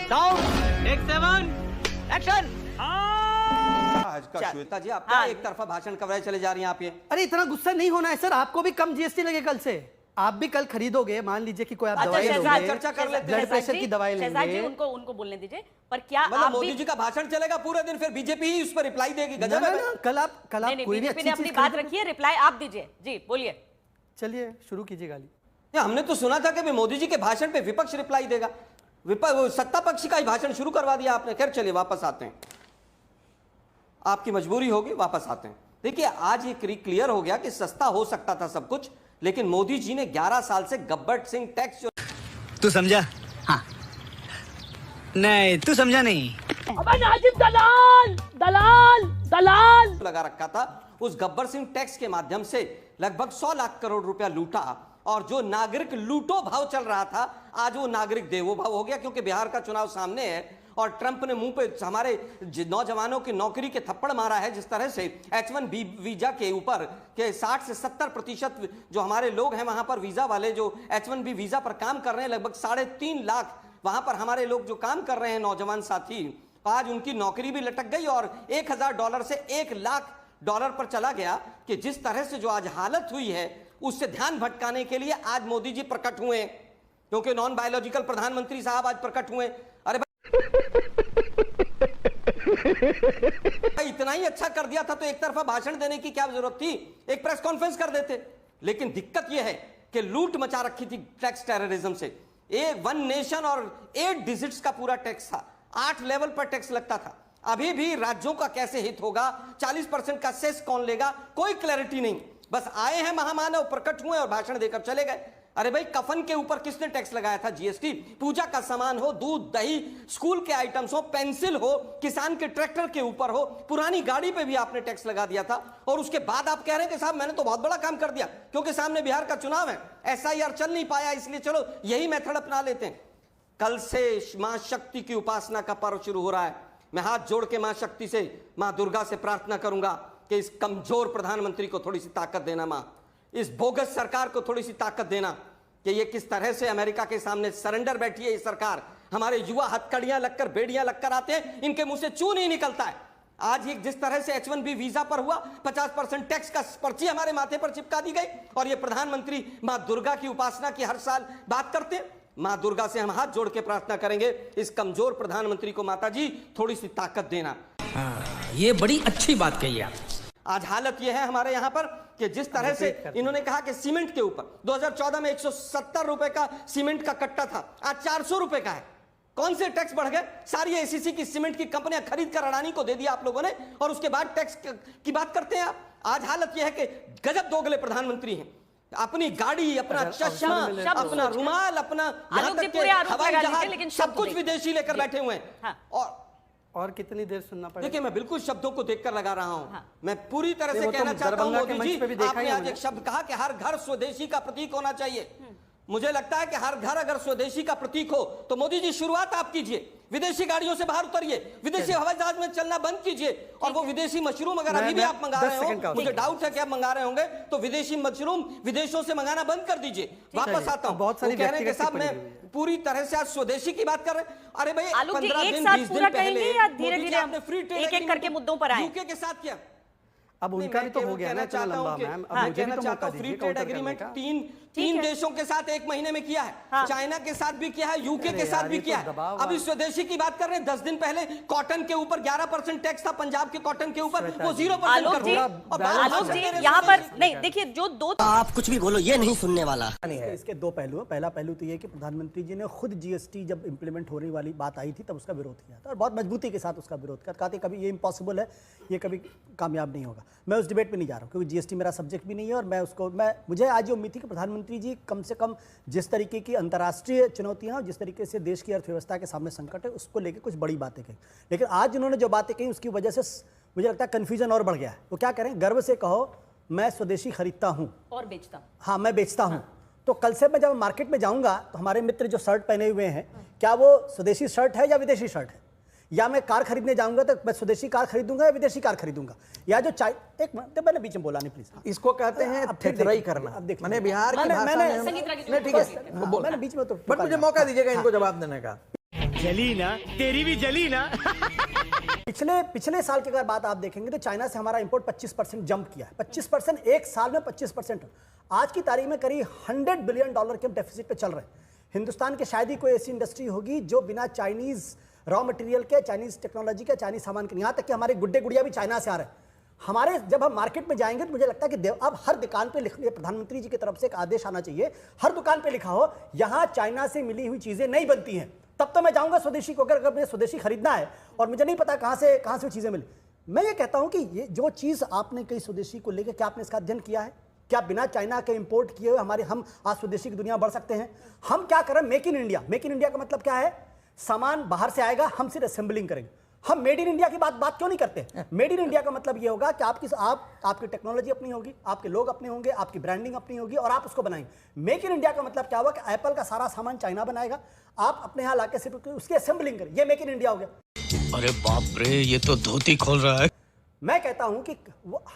Sound take 7 action. Shweta ji, आप क्या एक तरफा भाषण कवरेज चले जा रही हैं आप ये? अरे इतना गुस्सा नहीं होना है सर, आपको भी कम जीएसटी लगे कल से। आप भी कल खरीदोगे, मान लीजिए कि कोई आप दवाई लोगे, चर्चा कर लेते हैं। ब्लड प्रेशर की दवाई लेंगे। उनको बोलने दीजिए। पर क्या मतलब मोदी जी का भाषण चलेगा पूरे दिन, फिर बीजेपी ही उस पर रिप्लाई देगी? गजब है ना। कल आप कोई भी बीजेपी ने अपनी बात रखी है, रिप्लाई आप दीजिए। जी बोलिए। चलिए शुरू कीजिए गाली। हमने तो सुना था कि मोदी जी के भाषण पे विपक्ष रिप्लाई देगा, सत्ता पक्ष का ही भाषण शुरू करवा दिया आपने। खैर चलिए वापस आते हैं, आपकी मजबूरी होगी, वापस आते हैं। देखिए आज ये क्लियर हो गया कि सस्ता हो सकता था सब कुछ, लेकिन मोदी जी ने 11 साल से गब्बर सिंह टैक्स। तू समझा? हाँ। नहीं तू समझा नहीं। अबे नाजिब दलाल दलाल दलाल लगा रखा था। उस गब्बर सिंह टैक्स के माध्यम से लगभग 100 लाख करोड़ रुपया लूटा, और जो नागरिक लूटो भाव चल रहा था आज वो नागरिक देवो भाव हो गया, क्योंकि बिहार का चुनाव सामने है और ट्रंप ने मुंह पे हमारे नौजवानों की नौकरी के थप्पड़ मारा है। जिस तरह से H1B वीजा के ऊपर के 60 से 70% जो हमारे लोग हैं वहां पर वीजा वाले जो H1B वीजा पर काम कर रहे हैं, लगभग 3.5 लाख वहां पर हमारे लोग जो काम कर रहे हैं नौजवान साथी, आज उनकी नौकरी भी लटक गई और $1000 से $1,00,000 पर चला गया। कि जिस तरह से जो आज हालत हुई है उससे ध्यान भटकाने के लिए आज मोदी जी प्रकट हुए, क्योंकि नॉन बायोलॉजिकल प्रधानमंत्री साहब आज प्रकट हुए। अरे भाई इतना ही अच्छा कर दिया था तो एक तरफा भाषण देने की क्या जरूरत थी? एक प्रेस कॉन्फ्रेंस कर देते। लेकिन दिक्कत यह है कि लूट मचा रखी थी टैक्स टेररिज्म से। 1 नेशन और 8 डिजिट्स का पूरा टैक्स था, 8 लेवल पर टैक्स लगता था। अभी भी राज्यों का कैसे हित होगा, 40% का सेस कौन लेगा, कोई क्लैरिटी नहीं। बस आए हैं महामानव, प्रकट हुए और भाषण देकर चले गए। अरे भाई कफन के ऊपर किसने टैक्स लगाया था? जीएसटी। पूजा का सामान हो, दूध दही, स्कूल के आइटम्स हो, पेंसिल हो, किसान के ट्रैक्टर के ऊपर हो, पुरानी गाड़ी पे भी आपने टैक्स लगा दिया था। और उसके बाद आप कह रहे हैं कि साहब मैंने तो बहुत बड़ा काम कर दिया, क्योंकि सामने बिहार का चुनाव है, SIR चल नहीं पाया, इसलिए चलो यही मेथड अपना लेते हैं। कल से मां शक्ति की उपासना का पर्व शुरू हो रहा है। मैं हाथ जोड़ के मां शक्ति से, मां दुर्गा से प्रार्थना करूंगा कि इस कमजोर प्रधानमंत्री को थोड़ी सी ताकत देना, मां इस बोगस सरकार को थोड़ी सी ताकत देना कि ये किस तरह से अमेरिका के सामने सरेंडर बैठी है ये सरकार। हमारे युवा हथकड़ियां लगकर, बेड़ियां लगकर आते हैं, इनके मुंह से चू नहीं निकलता है। आज ये जिस तरह से H1B वीजा पर हुआ, 50% टैक्स का पर्ची हमारे माथे पर चिपका दी गई, और ये प्रधानमंत्री मां दुर्गा की उपासना की हर साल बात करते हैं। मां दुर्गा से हम हाथ जोड़ के प्रार्थना करेंगे, इस कमजोर प्रधानमंत्री को माता जी थोड़ी सी ताकत देना। ये बड़ी अच्छी बात कही आप। आज हालत यह है हमारे यहां पर कि जिस तरह से इन्होंने कहा कि सीमेंट के ऊपर 2014 में 170 रुपए का सीमेंट का कट्टा था, आज 400 रुपए का है। कौन से टैक्स बढ़ गए? सारी ACC की सीमेंट की कंपनियां खरीद कर अडानी को दे दिया आप लोगों ने, और उसके बाद टैक्स की बात करते हैं आप। आज हालत यह है कि गजब दोगले प्रधानमंत्री हैं। अपनी गाड़ी, अपना चश्मा, अपना रुमाल, अपना हवाई जहाज, सब कुछ विदेशी लेकर बैठे हुए हैं। और कितनी देर सुनना पड़ेगा? देखिए मैं बिल्कुल शब्दों को देखकर लगा रहा हूं। मैं पूरी तरह से कहना चाहता हूं मोदी जी, आपने आज एक शब्द कहा कि हर घर स्वदेशी का प्रतीक होना चाहिए। मुझे लगता है कि हर घर अगर स्वदेशी का प्रतीक हो तो मोदी जी शुरुआत आप कीजिए, विदेशी गाड़ियों से बाहर उतरिए, विदेशी हवाई जहाज में चलना बंद कीजिए, और वो विदेशी मशरूम अगर अभी भी आप मंगा रहे हो, मुझे डाउट है कि आप मंगा रहे होंगे, तो विदेशी मशरूम विदेशों से मंगाना बंद कर दीजिए। वापस आता हूं, बहुत सारी कह रहे हैं कि साहब मैं पूरी तरह से आज स्वदेशी की बात कर रहे हैं। अरे भाई 15 दिन 20 दिन पहले धीरे-धीरे आपने फ्री ट्रेड एक-एक करके मुद्दों पर आए, यूके के साथ किया। अब उनका भी तो हो गया ना इतना लंबा, मैम। अब मुझे भी तो मौका दीजिए। फ्री ट्रेड एग्रीमेंट तीन देशों के साथ 1 महीने में किया है, चाइना के साथ भी किया है, यूके के साथ भी किया है। अभी स्वदेशी की बात कर रहे हैं। 10 दिन पहले कॉटन के ऊपर 11% टैक्स था, पंजाब के कॉटन के ऊपर वो 0% कर दिया। आलोक जी यहाँ पर नहीं, देखिए जो दो, आप कुछ भी बोलो ये नहीं सुनने वाला। इसके 2 पहलू है। पहला पहलू तो ये कि प्रधानमंत्री जी ने खुद GST जब इंप्लीमेंट होने वाली बात आई थी तब उसका विरोध किया था, और बहुत मजबूती के साथ उसका विरोध किया। कहते कभी ये इम्पॉसिबल है, ये कभी कामयाब नहीं होगा। मैं उस डिबेट में नहीं जा रहा हूँ, क्योंकि GST मेरा सब्जेक्ट भी नहीं है, और मुझे आज ये उम्मीद थी कि प्रधानमंत्री जी कम से कम जिस तरीके की अंतर्राष्ट्रीय चुनौतियां और जिस तरीके से देश की अर्थव्यवस्था के सामने संकट है उसको लेकर कुछ बड़ी बातें कही। लेकिन आज उन्होंने जो बातें कही उसकी वजह से मुझे लगता है कंफ्यूजन और बढ़ गया है। वो क्या करें, गर्व से कहो मैं स्वदेशी खरीदता हूं और बेचता हूं। हाँ, मैं बेचता हूं। तो कल से मैं जब मार्केट में जाऊंगा तो हमारे मित्र जो शर्ट पहने हुए हैं, क्या वो स्वदेशी शर्ट है या विदेशी शर्ट है? या मैं कार खरीदने जाऊंगा तो मैं स्वदेशी कार खरीदूंगा या विदेशी कार खरीदूंगा? या जो एक मिनट, मैंने बीच में बोला नहीं प्लीज। इसको कहते हैं थेथराई करना। मैंने बिहार की भाषा में, ठीक है, मैंने बीच में तो, बट मुझे मौका दीजिएगा इनको जवाब देने का। जली ना, तेरी भी जली ना। पिछले साल की अगर बात आप देखेंगे तो चाइना से हमारा इंपोर्ट 25% जंप किया है। 25% एक साल में 25%। आज की तारीख में करीब $100 बिलियन के डेफिसिट पे चल रहे हैं। हिंदुस्तान के शायद ही कोई ऐसी इंडस्ट्री होगी जो बिना चाइनीज रॉ मटेरियल के, चाइनीज टेक्नोलॉजी के, चाइनीज सामान के, यहाँ तक कि हमारे गुड्डे गुड़िया भी चाइना से आ रहे हैं। हमारे जब हम मार्केट में जाएंगे तो मुझे लगता है कि अब हर दुकान पे लिखने, प्रधानमंत्री जी की तरफ से एक आदेश आना चाहिए, हर दुकान पे लिखा हो यहाँ चाइना से मिली हुई चीजें नहीं बनती हैं। तब तो मैं जाऊंगा स्वदेशी को, अगर मुझे स्वदेशी खरीदना है और मुझे नहीं पता कहाँ से वो चीजें मिली। मैं ये कहता हूं कि ये जो चीज आपने कही स्वदेशी को लेकर, क्या आपने इसका अध्ययन किया है? क्या बिना चाइना के इंपोर्ट किए हुए हम आज स्वदेशी की दुनिया बढ़ सकते हैं? हम क्या करें? Make in India. Make in India का मतलब क्या है? सामान बाहर से आएगा, हम सिर्फ असेंबलिंग करेंगे। हम मेड इन इंडिया की बात क्यों नहीं करते? मेड इन इंडिया का मतलब ये होगा कि आपकी टेक्नोलॉजी अपनी होगी, आपके लोग अपने होंगे, आपकी ब्रांडिंग अपनी होगी और आप उसको बनाएंगे। मेक इन इंडिया का मतलब क्या होगा कि एप्पल का सारा सामान चाइना बनाएगा, आप अपने यहाँ लाके सिर्फ उसकी असेंबलिंग करें। ये मेक इन इंडिया हो गया। अरे बाप रे, ये तो धोती खोल रहा है। मैं कहता हूं कि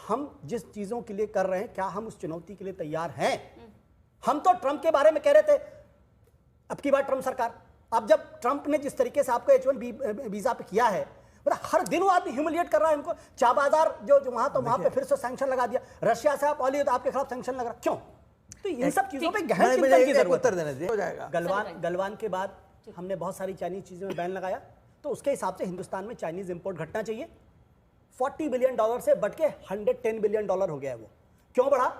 हम जिस चीजों के लिए कर रहे हैं, क्या हम उस चुनौती के लिए तैयार हैं? हम तो ट्रंप के बारे में कह रहे थे, अब की बार ट्रंप सरकार, अब जब ट्रंप ने जिस तरीके से आपको H1 वीजा पे किया है, मतलब हर दिन वो आदमी ह्यूमिलिएट कर रहा है हमको। चा बाजार जो वहां पे फिर से सैंक्शन लगा दिया। रशिया से आप ऑली तो आपके खिलाफ सैंक्शन लग रहा, क्यों? तो इन सब चीजों पे गहन चिंतन की जरूरत है। हो जाएगा। गलवान के बाद हमने बहुत सारी चाइनीज चीजों में बैन लगाया, तो उसके हिसाब से हिंदुस्तान में चाइनीज इंपोर्ट घटना चाहिए। $40 बिलियन से बढ़ के $110 बिलियन हो गया है। वो क्यों बढ़ा?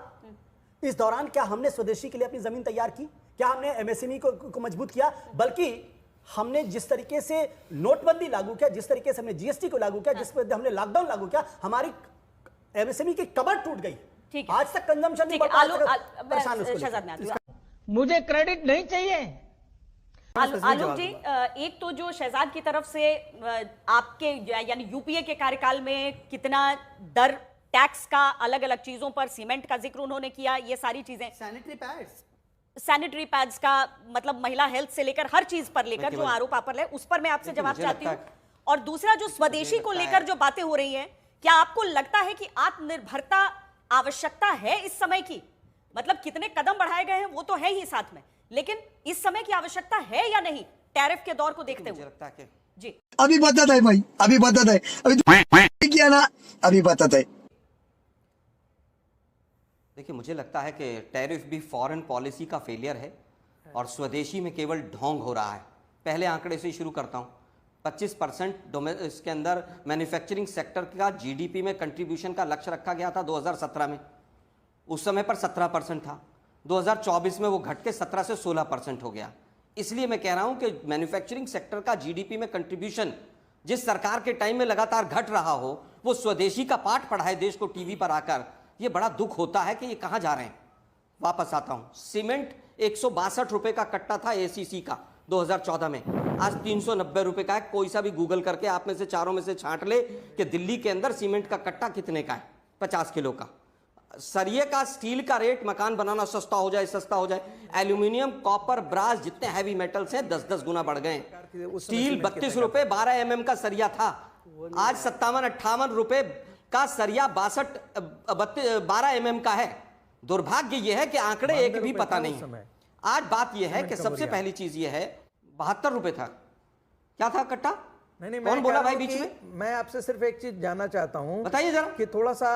इस दौरान क्या हमने स्वदेशी के लिए अपनी जमीन तैयार की? क्या हमने एमएसएमई को मजबूत किया? बल्कि हमने जिस तरीके से नोटबंदी लागू किया, जिस तरीके से हमने जीएसटी को लागू किया, जिस पर हमने लॉकडाउन लागू किया, हमारी एमएसएमई की कमर टूट गई। आज तक कंजम्पशन नहीं बढ़ परेशान। मुझे क्रेडिट नहीं चाहिए। आलोक जी, एक तो जो शहजाद की तरफ से आपके यानी यूपीए के कार्यकाल में कितना दर टैक्स का अलग अलग चीजों पर, सीमेंट का जिक्र उन्होंने किया, ये सारी चीजें, सैनिटरी पैड्स का मतलब महिला हेल्थ से लेकर हर चीज पर लेकर जो आरोप आप पर है, उस पर मैं आपसे जवाब चाहती हूँ। और दूसरा जो स्वदेशी को लेकर जो बातें हो रही हैं, क्या आपको लगता है कि आत्मनिर्भरता आवश्यकता है इस समय की? मतलब कितने कदम बढ़ाए गए हैं वो तो है ही साथ में, लेकिन इस समय की आवश्यकता है या नहीं टैरिफ के दौर को देखते हुए? लगता है जी अभी बता है भाई, अभी बता है, अभी किया ना, अभी बता है। देखिए, मुझे लगता है कि टैरिफ भी फॉरेन पॉलिसी का फेलियर है और स्वदेशी में केवल ढोंग हो रहा है। पहले आंकड़े से ही शुरू करता हूं। 25% इसके अंदर मैन्युफैक्चरिंग सेक्टर का जीडीपी में कंट्रीब्यूशन का लक्ष्य रखा गया था 2017 में, उस समय पर 17% था। 2024 में वो घट के 17 से 16% हो गया। इसलिए मैं कह रहा हूं कि मैन्युफैक्चरिंग सेक्टर का जीडीपी में कंट्रीब्यूशन जिस सरकार के टाइम में लगातार घट रहा हो, वो स्वदेशी का पाठ पढ़ाए देश को टीवी पर आकर। ये बड़ा दुख होता है कि ये कहां जा रहे हैं। वापस आता हूं, सीमेंट 162 रुपए का कट्टा था एसीसी का 2014 में, आज 390 रुपए का है। कोई सा भी गूगल करके आप में से चारों में से छांट ले कि दिल्ली के अंदर सीमेंट का कट्टा कितने का है, 50 किलो का। सरिये का, स्टील का रेट, मकान बनाना सस्ता हो जाए। एल्यूमिनियम, कॉपर, ब्रास जितने हैवी मेटल्स हैं 10-10 गुना बढ़ गए। स्टील 32 रुपए 12 mm का सरिया था, आज 57-58 रुपए का सरिया 12 mm का है। दुर्भाग्य यह है कि आंकड़े एक भी पता नहीं। आज बात यह है कि सबसे पहली चीज यह है, 72 रुपए था, क्या था कट्टा? नहीं, कौन बोला भाई बीच में? मैं आपसे सिर्फ एक चीज जानना चाहता हूं, बताइए जरा, कि थोड़ा सा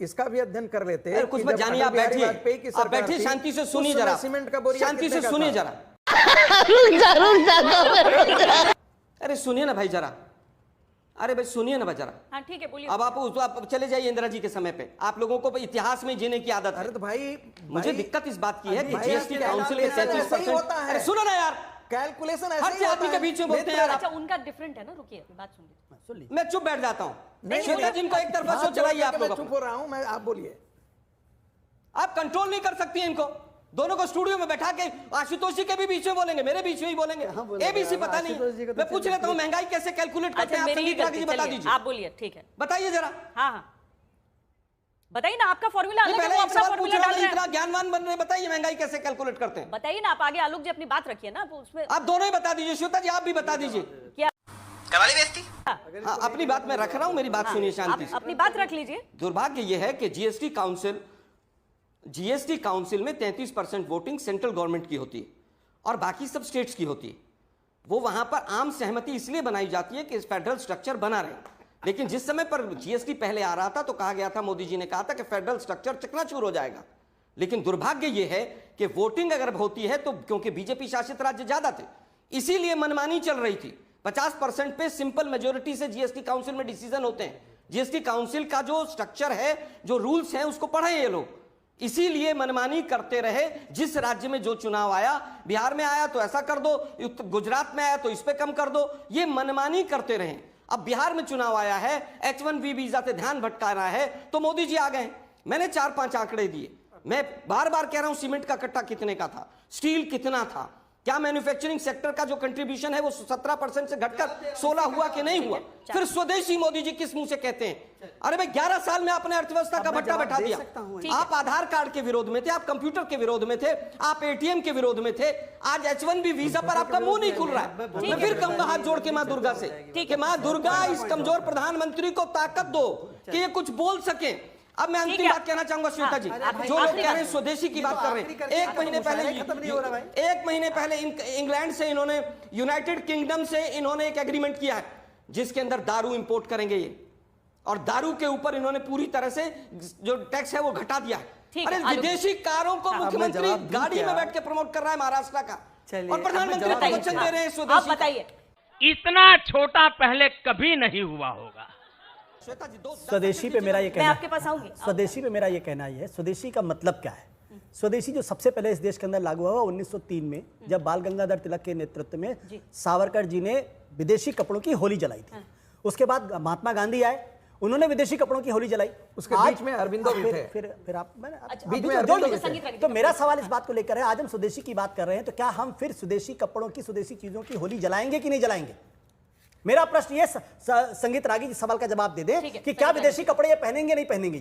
इसका भी अध्ययन कर लेते हैं। कुछ मत जानिए, आप बैठिए, आप बैठिए, शांति से सुनिए जरा, शांति से सुनिए जरा। अरे सुनिए ना भाई जरा, अरे भाई सुनिए ना जरा। हाँ ठीक है, बोलिए। अब आप चले जाइए इंदिरा जी के समय पे। आप लोगों को इतिहास में जीने की आदत है। अरे तो भाई, मुझे दिक्कत इस बात की है कि जीएसटी काउंसिल के 33%। अरे सुनो ना यार, कैलकुलेशन हर आदमी के बीच में बोलते हैं यार। अच्छा, उनका डिफरेंट है ना, रुकिए बात सुनिए। मैं चुप बैठ जाता हूँ। जिनको एक तरफा सोच चलाइए आप लोग। चुप हो रहा हूँ मैं, आप बोलिए। आप कंट्रोल नहीं कर सकती हैं इनको दोनों को। स्टूडियो में बैठा के आशुतोष जी के भी बीच में बोलेंगे, मेरे बीच में ही बोलेंगे। एबीसी पता नहीं। मैं पूछ लेता हूँ महंगाई कैसे कैलकुलेट करते हैं, आप संगीत जी बता दीजिए। आप बोलिए, ठीक है, बताइए जरा। हाँ बताइए ना, आपका फॉर्मूला अलग है, वो अपना फॉर्मूला डाल रहे हैं। इतना ज्ञानवान बन रहे हैं, बताइए महंगाई कैसे कैलकुलेट करते हैं। बताइए ना, आप आगे आलोक जी अपनी बात रखिए ना, उसमें आप दोनों ही बता दीजिए। श्वेता जी आप भी बता दीजिए। क्या कवाली बेइज्जती? हाँ, अपनी बात मैं रख रहा हूँ, मेरी बात सुनिए शांति से। अपनी बात रख लीजिए। दुर्भाग्य यह है कि जीएसटी काउंसिल में 33% वोटिंग सेंट्रल गवर्नमेंट की होती है और बाकी सब स्टेट्स की होती है। वो वहां पर आम सहमति इसलिए बनाई जाती है कि फेडरल स्ट्रक्चर बना रहे। लेकिन जिस समय पर जीएसटी पहले आ रहा था तो कहा गया था, मोदी जी ने कहा था कि फेडरल स्ट्रक्चर चकनाचूर हो जाएगा। लेकिन दुर्भाग्य यह है कि वोटिंग अगर होती है तो, क्योंकि बीजेपी शासित राज्य ज्यादा थे, इसीलिए मनमानी चल रही थी। 50% पे सिंपल मेजोरिटी से जीएसटी काउंसिल में डिसीजन होते हैं। जीएसटी काउंसिल का जो स्ट्रक्चर है, जो रूल्स हैं, उसको पढ़े ये लोग, इसीलिए मनमानी करते रहे। जिस राज्य में जो चुनाव आया, बिहार में आया तो ऐसा कर दो, गुजरात में आया तो इस पे कम कर दो, ये मनमानी करते रहे। अब बिहार में चुनाव आया है, H1B वीजा से ध्यान भटकाना है तो मोदी जी आ गए। मैंने 4-5 आंकड़े दिए। मैं बार बार कह रहा हूं, सीमेंट का कट्टा कितने का था, स्टील कितना था, क्या मैन्युफैक्चरिंग सेक्टर का जो कंट्रीब्यूशन है वो 17% से घटकर 16 हुआ कि नहीं हुआ। फिर स्वदेशी मोदी जी किस मुंह से कहते हैं? अरे भाई 11 साल में आपने अर्थव्यवस्था का भट्टा बैठा दिया। आप आधार कार्ड के विरोध में थे, आप कंप्यूटर के विरोध में थे, आप एटीएम के विरोध में थे। आज H1B वीजा पर आपका मुंह नहीं खुल रहा है। मैं फिर कहूंगा हाथ जोड़ के मां दुर्गा से कि मां दुर्गा, इस कमजोर प्रधानमंत्री को ताकत दो कि ये कुछ बोल सके। अब मैं अंतिम बात कहना चाहूंगा श्वेता जी, जो लोग कह रहे हैं स्वदेशी की बात कर रहे हैं, एक महीने पहले इंग्लैंड से इन्होंने, यूनाइटेड किंगडम से इन्होंने एक एग्रीमेंट किया है जिसके अंदर दारू इंपोर्ट करेंगे ये, और दारू के ऊपर इन्होंने पूरी तरह से जो टैक्स है वो घटा दिया है। अरे विदेशी कारों को मुख्यमंत्री गाड़ी में बैठ के प्रमोट कर रहा है महाराष्ट्र का, और प्रधानमंत्री को वचन दे रहे हैं स्वदेशी। बताइए, इतना छोटा पहले कभी नहीं हुआ होगा। स्वदेशी पे मेरा ये मैं कहना, आपके पास आऊंगी। स्वदेशी पे मेरा ये कहना ये है, स्वदेशी का मतलब क्या है? स्वदेशी जो सबसे पहले इस देश के अंदर लागू हुआ 1903 में, जब बाल गंगाधर तिलक के नेतृत्व में सावरकर जी ने विदेशी कपड़ों की होली जलाई थी। उसके बाद महात्मा गांधी आए, उन्होंने विदेशी कपड़ों की होली जलाई। उसके बीच में अरविंदो भी थे। फिर आप बीच में अरविंदो। तो मेरा सवाल इस बात को लेकर है, आज हम स्वदेशी की बात कर रहे हैं तो क्या हम फिर स्वदेशी कपड़ों की, स्वदेशी चीजों की होली जलाएंगे कि नहीं जलाएंगे? मेरा प्रश्न ये, संगीत रागी जी सवाल का जवाब दे दे कि क्या विदेशी कपड़े ये पहनेंगे नहीं पहनेंगे?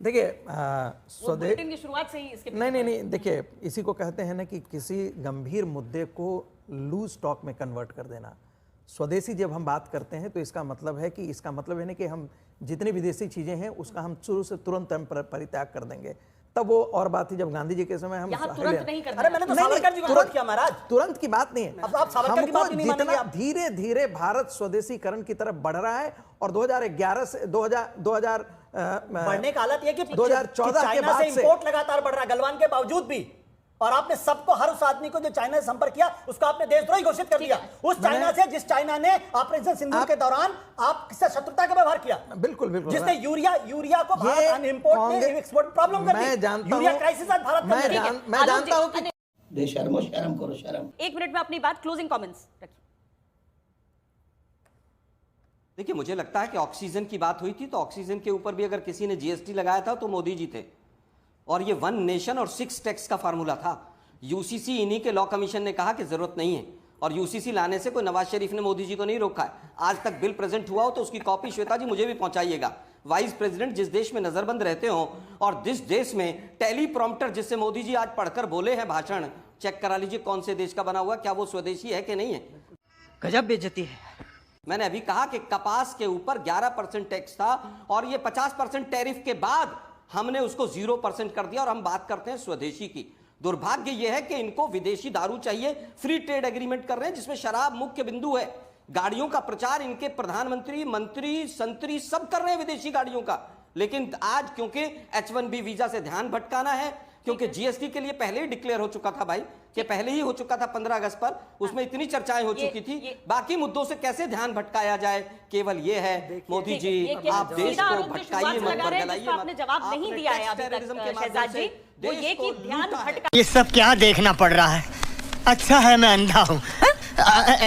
देखिए, बुलेटिन की शुरुआत से ही इसके नहीं, देखिए, इसी को कहते हैं ना कि किसी गंभीर मुद्दे को लूज टॉक में कन्वर्ट कर देना। स्वदेशी जब हम बात करते हैं तो इसका मतलब है कि, इसका मतलब है ना कि हम जितनी विदेशी चीजें हैं उसका हम शुरू से तुरंत हम परित्याग कर देंगे। तब वो और बात थी जब गांधी जी के समय हम तुरंत नहीं करना। अरे मैंने तो सावरकर जी को तुरंत किया महाराज, तुरंत की बात नहीं है। अब आप सावरकर की बात नहीं मानेंगे। जितना धीरे धीरे भारत स्वदेशीकरण की तरफ बढ़ रहा है, और 2011 से 2000 बढ़ने का हालत यह कि 2014 के बाद से इंपोर्ट लगातार बढ़ रहा है गलवान के बावजूद भी, और आपने सबको, हर उस आदमी को जो चाइना से संपर्क किया उसको आपने देशद्रोही घोषित कर दिया। उस चाइना से जिस चाइना ने ऑपरेशन सिंदूर के दौरान आपसे शत्रुता का व्यवहार किया। बिल्कुल जिसने यूरिया को भारत इंपोर्ट में एक्सपोर्ट प्रॉब्लम कर दी। मैं जानता हूं, यूरिया क्राइसिस आज भारत में। मैं जानता हूं कि बेशर्मो शर्म करो शर्म। 1 मिनट में अपनी बात, क्लोजिंग कमेंट्स रखिए। देखिए, मुझे लगता है कि ऑक्सीजन की बात हुई थी तो ऑक्सीजन के ऊपर भी अगर किसी ने जीएसटी लगाया था तो मोदी जी थे, और ये 1 नेशन और 6 टैक्स का फार्मूला था। यूसीसी इन्हीं के लॉ कमीशन ने कहा कि जरूरत नहीं है, और यूसीसी लाने से कोई नवाज शरीफ ने मोदी जी को नहीं रोका है। आज तक बिल प्रेजेंट हुआ हो तो उसकी कॉपी श्वेता जी मुझे भी पहुंचाइएगा। वाइस प्रेसिडेंट जिस देश में नजरबंद रहते हो, और जिस देश में टेली प्रॉम्प्टर जिससे मोदी जी आज पढ़कर बोले हैं भाषण, चेक करा लीजिए कौन से देश का बना हुआ, क्या वो स्वदेशी है कि नहीं है। गजब बेइज्जती है। मैंने अभी कहा कि कपास के ऊपर 11% टैक्स था, और ये 50% टैरिफ के बाद हमने उसको 0% कर दिया, और हम बात करते हैं स्वदेशी की। दुर्भाग्य यह है कि इनको विदेशी दारू चाहिए, फ्री ट्रेड एग्रीमेंट कर रहे हैं जिसमें शराब मुख्य बिंदु है। गाड़ियों का प्रचार इनके प्रधानमंत्री, मंत्री, संतरी सब कर रहे हैं विदेशी गाड़ियों का। लेकिन आज क्योंकि H1B वीजा से ध्यान भटकाना है, क्योंकि जीएसटी के लिए पहले ही डिक्लेयर हो चुका था भाई, कि पहले ही हो चुका था 15 अगस्त पर, उसमें इतनी चर्चाएं हो चुकी थी। बाकी मुद्दों से कैसे ध्यान भटकाया जाए, केवल ये है मोदी जी, आप देश को भटकाइए मत, बरगलाइए मत। आपने जवाब नहीं दिया है अभी तक शहजाद जी, वो ये कि ध्यान भटका। ये सब क्या देखना पड़ रहा है? अच्छा है मैं अंधा हूँ।